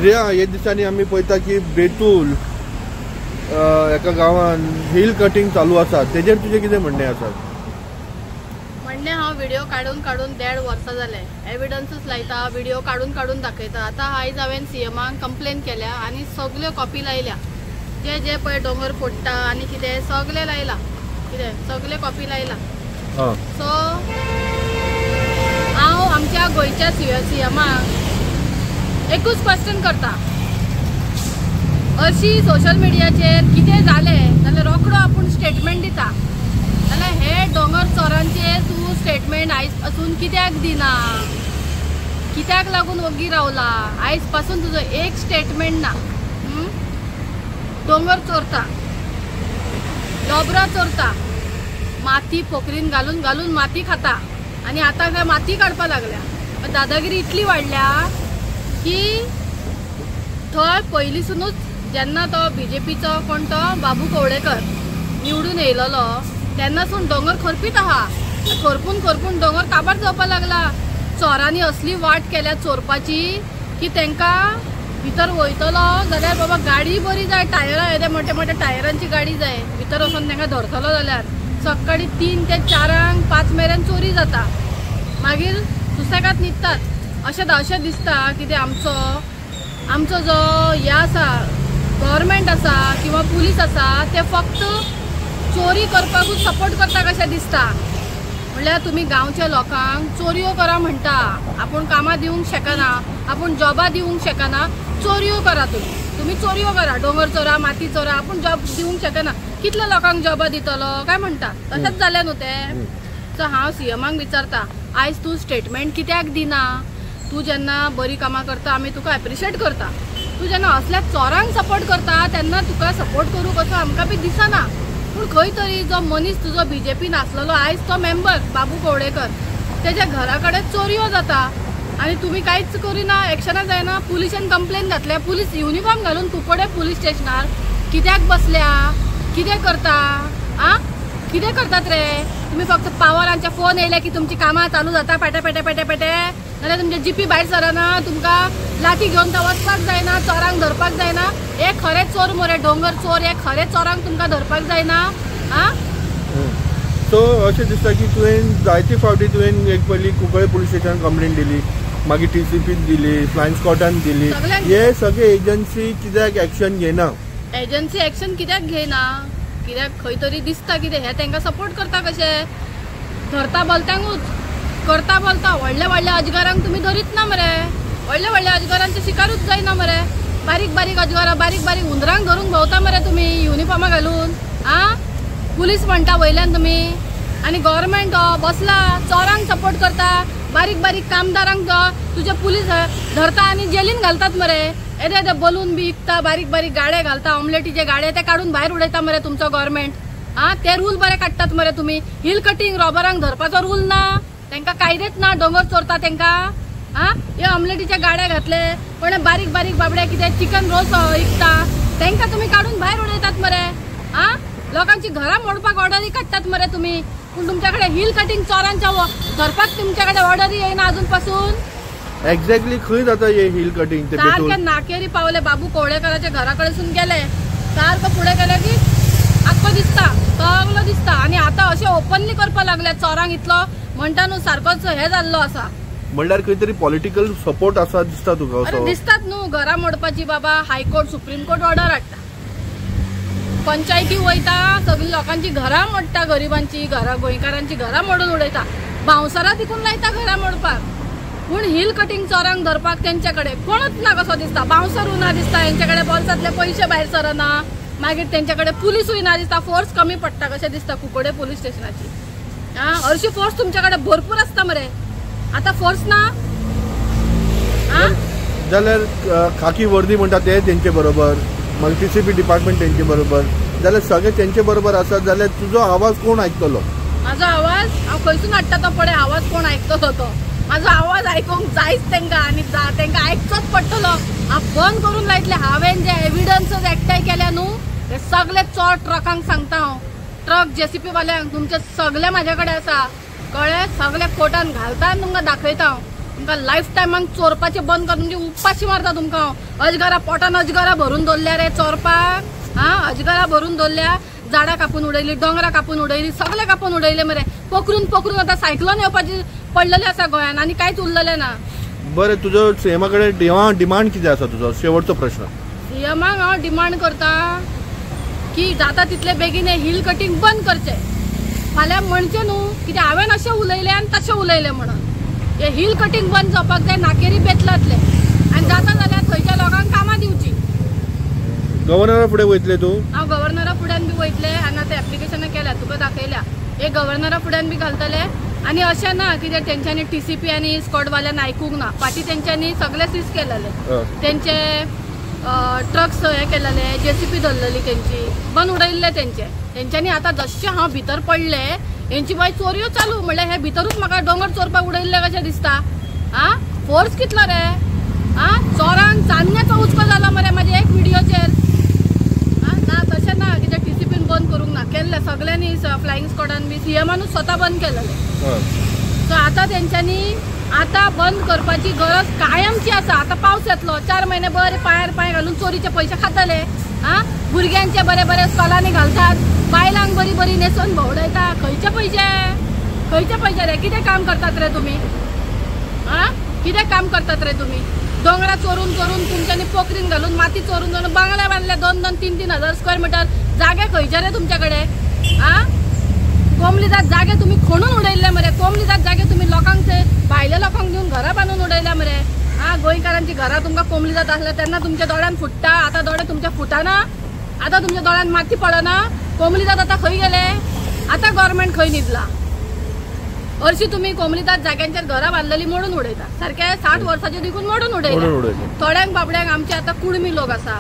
श्रेया हे दिसांनी आम्ही पळयता की बेतूल एका गावान हिल कटिंग चालू आसा, तेजेर तुझे कितें म्हणणे आसा? म्हणणे हांव व्हिडिओ काढून 1.5 वर्सां जाले, एविडन्सच लायता, व्हिडिओ काढून दाखयता. आता आयज हांवें सीएमाक कंप्लेन केल्या आनी सगल्यो कॉपी लायल्या. जे जे पळय डोंगर फोडटा आनी कितें सगळे लायला, कितें सगळे कॉपी लायला. सो हांव आमच्या गोंयच्या सीएमाक एकूच क्वेश्चन करता. हरशी सोशल मिडियाचेर कितें जालें जाल्यार रोखडो आपूण स्टेटमेंट दिता, जाल्यार हे दोंगर चोरांचे तूं स्टेटमेंट आयज पासून कित्याक दिना? कित्याक लागून ओगी रावला? आयज पासून तुजो एक स्टेटमेंट ना. दोंगर चोरता, डोबरा चोरता, माती पोखरीन घालून घालून माती खाता आनी आतां काय माती काडपा लागल्या. दादागिरी इतली वाडल्या की थंय पयलींसूनच जेन्ना तो बीजेपीचो कोण तो बाबू कवळेकर निवडून येयलोलो तेन्नासून दोंगर खरपीत आहा. खरपून डोंगर काबार जावपा लागला. चोरांनी असली वाट केल्या चोरपाची की तांकां भितर वयतलो जाल्यार बाबा गाडी बरी जाय, टायरां येदे मोठे मोठे टायरांची गाडी जाय, भितर वचून तांकां धरतलो जाल्यार सकाळी 3 ते 4 5 मेरेन चोरी जाता, मागीर सुसेगाद न्हिदतात. अशें दिसता कितें आमचो जो हे आसा गव्हर्मेंट आसा किंवा पुलीस आसा ते फक्त चोरी करपाकूच सपोर्ट करता कशें दिसता. म्हणल्यार तुमी गांवच्या लोकांक चोरयो करा म्हणटा, आपूण कामां दिवंक शकना, आपूण जॉबा दिवंक शकना, चोरयो करा. तुमी चोरयो करा, डोंगर चोरा, माती चोरा, आपूण जॉब दिवंक शकना. कितल्या लोकांक जॉबा दितलो काय म्हणटा? तशेंच जालें न्हू तें. सो हांव सीएमाक विचारता, आयज तूं स्टेटमेंट कित्याक दिना? तूं जेन्ना बरी कामां करता आमी तुका एप्रिशिएट करता, तूं जेन्ना असल्या चोरांक सपोर्ट करता तेन्ना तुका सपोर्ट करूंक असो आमकां बी दिसना. पूण खंय तरी जो मनीस तुजो बीजेपीन आसलेलो आयज तो मेंबर बाबू कवळेकर, तेज्या घरा कडेन चोरयो जाता आनी तुमी कांयच करिना, एक्शनाक जायना. पुलिशेन कंप्लेन घातल्या, पुलीस युनिफॉर्म घालून कुकडे पुलीस स्टेशनार कित्याक बसल्या? कितें करता? कितें करतात रे? तुमी फक्त पावरांचे फोन येयले की तुमची कामां चालू जाता पेटे पेटे पेटे पेटे, नाल्यार तुमचे जीपी भायर सरना, तुमकां लाठी घेवन तो वचपाक जायना, चोरांक धरपाक जायना. हे खरे चोर मरे डोंगर चोर, हे खरे चोरांक तुमकां धरपाक जायना. सो अशें दिसता की तुवें जायते फावटी तुवें एक पयलीं कुंकळे पुलीस स्टेशनान कंप्लेन दिली, मागीर TCPन दिली, फ्लायंग स्क्वॉडान दिली. हे सगळे एजन्सी कित्याक एक्शन घेना? एजन्सी एक्शन कित्याक घेयना? कित्याक खंय तरी दिसता कितें हे तांकां सपोर्ट करता कशें. धरता बोलत्यांकूच करता बोलता. व्हडल्या अजगरांक तुमी धरीत ना मरे, व्हडल्या अजगरांचे शिकारूच जायना मरे. बारीक अजगरां, बारीक हुंदरांक धरून भोंवता मरे तुमी युनिफॉर्मां घालून. पुलीस म्हणटा वयल्यान तुमी आनी गव्हर्मेंट बसला चोरांक सपोर्ट करता. बारीक कामदारांक तुजे पुलीस धरता आनी जेलीन घालतात मरे. येदे बलून बी विकता, बारीक गाडे घालता, ऑमलेटीचे गाडे ते काढून भायर उडयता मरे तुमचो गव्हर्मेंट. ते रूल बरे काडटात मरे तुमी. हिल कटिंग रॉबरांक धरपाचो रूल ना, तांकां कायदेच ना. डोंगर चोरता तांकां. हे ऑमलेटीचे गाडे घातले, कोणे बारीक बाबडे कितें चिकन रोस विकता तांकां तुमी काढून भायर उडयतात मरे. लोकांची घरां मोडपाक ऑर्डरी काडटात मरे तुमी. पूण तुमच्याकडे हिल कटिंग चोरांच्या धरपाक तुमच्याकडे ऑर्डरी येयना अजून पासून. एक्झॅक्टली खंय जाता हे हिल कटिंग? सारखे नाकेरी पावले. बाबू कवळेकराच्या घरा कडेसून गेले, सारखं पुढे गेले की आख्खो दिसता, सगळं दिसता. आनी आतां अशें ओपनली करपा लागले चोरांक. इतलो म्हणटा न्हू सारकोच हे जाल्लो आसा. म्हणल्यार खंय तरी पॉलिटिकल सपोर्ट आसा दिसता तुका? अरे दिसतात न्हू. घरा मोडपाची बाबा हायकोर्ट सुप्रीम कोर्ट ऑर्डर हाडटा, पंचायती वयता, सगळी लोकांची घरां मोडटा, गरिबांची घरां, गोंयकारांची घरां मोडून उडयता, बांवसरां तिकून लायता घरां मोडपाक. पूण हिल कटिंग चोरांक धरपाक तेंच्याकडे कोणूच ना कसो दिसता. बांवसर उना दिसता, हेंच्याकडे बोल्सांतले पयशे भायर सरना, मागीर तेंच्याकडे पुलीसूय ना दिसता. फोर्स कमी पडटा कशें दिसता कुकडे पुलीस स्टेशनाची. हरशी फोर्स तुमच्याकडे भरपूर आसता मरे. आता फोर्स ना जाल्यार खाकी वर्दी म्हणटा ते तेंचे बरोबर, मागीर TCP डिपार्टमेंट तेंचे बरोबर, जाल्यार सगळे तेंचे बरोबर आसत जाल्यार तुजो आवाज कोण आयकतलो? माझो आवाज हांव खंयसून हाडटा तो पळय. आवाज कोण आयकतलो तो? माझो आवाज आयकूंक जायच तांकां आनी तांकां आयकचोच पडटलो. हांव बंद करून लायतले. हांवें जे एविडन्स एकठांय केल्या न्हू ते सगळे चोर ट्रकांक सांगता हांव. ट्रक JCP वाल्यांक तुमचे सगळे म्हाजे कडेन आसा, कळ्ळें? सगळे कोर्टान घालता आनी तुमकां दाखयता हांव. तुमकां लायफ टायमान चोरपाचे बंद कर, तुमची उपाशी मारता तुमकां। अजगरा पोटान अजगरा भरून दवरल्या रे चोरपाक, अजगरा भरून दवरल्या, झाडां कापून उडयली, डोंगरां कापून उडयली, सगळे कापून उडयले मरे। पकडून आता सायक्लोन येवपाची पडलेले आसा गोंयान आणि कांयच उरलेले ना। बरें, तुजो सीएमा कडेन डिमांड कितें आसा तुजो? शेवटचो प्रश्न। सीएमाक हांव डिमांड करता की जाता तितले बेगीन हे हिल कटिंग बंद करचे। फाल्यां म्हणचे न्हू कित्याक हांवें अशें उलयलें आनी तशें उलयलें म्हणून। हे हिल कटिंग बंद जावपाक जाय, नाकेरी बेतलातले आनी जाता जाल्यार थंयच्या लोकांक कामां दिवची। गव्हर्नरा फुडें वयतले तूं? हांव गव्हर्नरा फुड्यान बी वयतले आनी आतां एप्लिकेशनां केल्या, तुका दाखयल्या, हे गव्हर्नरा फुड्यान बी घालतले। आणि अशें ना कित्याक तेंच्यांनी TCP आनी स्कॉटवाल्यान आयकूंक ना, फाटीं तेंच्यांनी सगळे सीज केलेले, तेंचे ट्रक्स हे केलेले, JCP धरलेली तेंची, बंद उडयल्ले तेंच्यांनी। आतां जशें हांव भितर पडले हेंची बाय चोरयो चालू, म्हणल्यार हे भितरूच म्हाका डोंगर चोरपाक उडयल्ले कशें दिसता। फोर्स कितलो रे, चोरांक चान्न्याचो उचको जालो मरे म्हाजे एक व्हिडिओचेर। ना तशें ना कित्याक TCPन बंद करूंक ना, केल्ले सगळ्यांनी, फ्लायिंग स्क्वॉडान बी, सीएमानूच स्वता बंद केलेले। सो आतां तेंच्यांनी आता बंद करपाची गरज कायमची आसा। आता पावस येतलो, 4 महिने बरे पांयार पांय घालून चोरीचे पैसे खातले, भुरग्यांचे बरे बरे स्कॉलांनी घालतात, बायलांक बरी बरी नेसून भोंवडायता, खंयचे पैसे रे? कितें काम करतात रे तुमी? कितें काम करतात रे तुमी? डोंगरा चोरून तुमच्यांनी पोखरीन घालून, माती चोरून बांगले बांधले 2-3 हजार स्क्वेअर मीटर जागे खंयचे रे तुमच्याकडे? कोंबलीदाद जागे तुम्ही खणून उडयल्ले मरे, कोंबलीदाद जागे तुम्ही लोकांक भायल्या लोकांक दिवन घरां बांदून उडयल्या मरे। गोंयकारांची घरां तुमकां कोंबलीदाद आसल्या तेन्ना तुमच्या दोळ्यान फुट्टा, आता दोळे तुमच्या फुटाना, आता तुमच्या दोळ्यान माती पडना। कोंबलीदाद आता खंय गेले? आता गव्हर्नमेंट खंय न्हिदला? हरशी तुम्ही कोंबलीदाद जाग्यांचेर घरां बांदलेली मोडून उडयता, सारखे 60 वर्साचे देखून मोडून उडयले। थोड्यांक बाबड्यांक आमचे आता कुणबी लोक आसा,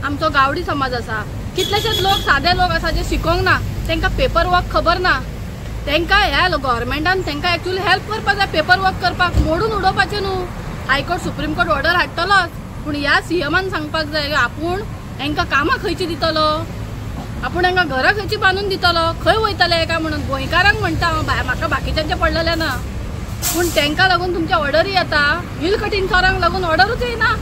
आमचो गावडी समाज आसा, कितलेशेच लोक साधे लोक आसा जे शिकोंक ना, तेंकां पेपर वर्क खबर ना, तेंकां ह्या गव्हर्नमेंटान तेंकां एक्चुअली हेल्प करपाक जाय पेपर वर्क करपाक, मोडून उडोवपाचें न्हू। हायकोर्ट सुप्रीम कोर्ट ऑर्डर हाडटलोच, पूण ह्या सीएमान सांगपाक जाय आपूण हेंकां कामां खंयची दितलो, आपूण हेंकां घरां खंयची बांदून दितलो, खंय वयतले काय म्हणून। गोंयकारांक म्हणटा म्हाका बाकीच्यांचे पडलेले ना, पूण तेंकां लागून तुमच्या ऑर्डरी येता, हिल कटिंग चोरांक लागून ऑर्डरूच येना।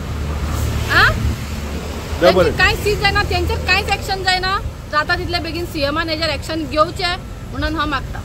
कांय सीज जायना, तेंचेर कांयच एक्शन जायना। जाता तितले बेगीन सीएमान हेजेर एक्शन घेवचें म्हणून हांव मागता।